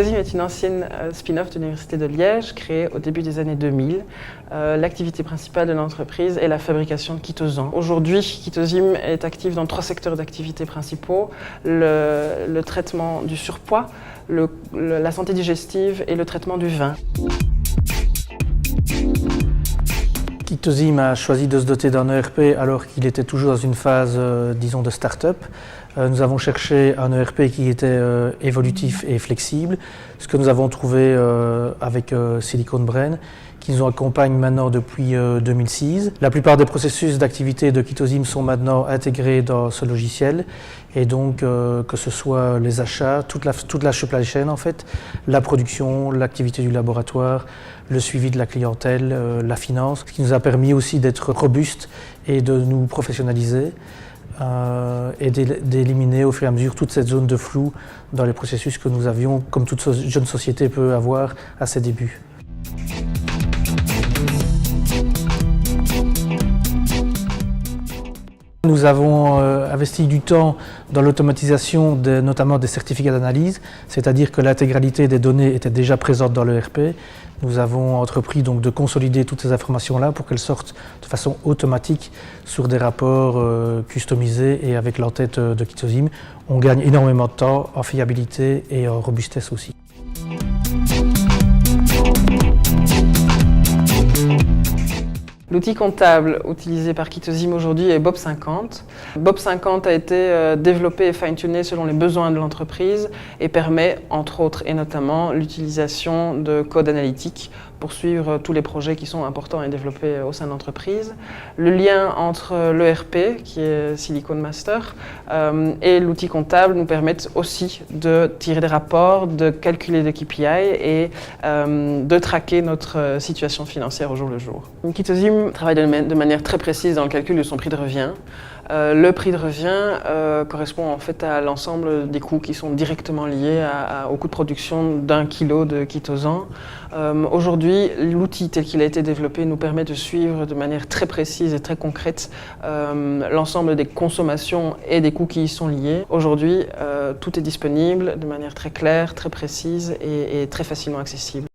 Kytosym est une ancienne spin-off de l'Université de Liège, créée au début des années 2000. L'activité principale de l'entreprise est la fabrication de chitosan. Aujourd'hui, Kytosym est actif dans 3 secteurs d'activité principaux, le traitement du surpoids, la santé digestive et le traitement du vin. Kytosym a choisi de se doter d'un ERP alors qu'il était toujours dans une phase, disons, de start-up. Nous avons cherché un ERP qui était évolutif et flexible, ce que nous avons trouvé avec Silicon Brain, qui nous accompagne maintenant depuis 2006. La plupart des processus d'activité de Kytosym sont maintenant intégrés dans ce logiciel, et donc que ce soit les achats, toute la supply chain en fait, la production, l'activité du laboratoire, le suivi de la clientèle, la finance, ce qui nous a permis aussi d'être robustes et de nous professionnaliser. Et d'éliminer au fur et à mesure toute cette zone de flou dans les processus que nous avions, comme toute jeune société peut avoir à ses débuts. Nous avons investi du temps dans l'automatisation notamment des certificats d'analyse, c'est-à-dire que l'intégralité des données était déjà présente dans l'ERP. Nous avons entrepris donc de consolider toutes ces informations-là pour qu'elles sortent de façon automatique sur des rapports customisés et avec l'entête de Kytosym. On gagne énormément de temps en fiabilité et en robustesse aussi. L'outil comptable utilisé par Kytosym aujourd'hui est Bob 50. Bob 50 a été développé et fine-tuné selon les besoins de l'entreprise et permet, entre autres et notamment, l'utilisation de code analytique pour suivre tous les projets qui sont importants et développés au sein de l'entreprise. Le lien entre l'ERP, qui est Silicon Master, et l'outil comptable nous permettent aussi de tirer des rapports, de calculer des KPI et de traquer notre situation financière au jour le jour. Kytosym travaille de manière très précise dans le calcul de son prix de revient. Le prix de revient correspond en fait à l'ensemble des coûts qui sont directement liés au coût de production d'un kilo de chitosan. Aujourd'hui, l'outil tel qu'il a été développé nous permet de suivre de manière très précise et très concrète l'ensemble des consommations et des coûts qui y sont liés. Aujourd'hui, tout est disponible de manière très claire, très précise et très facilement accessible.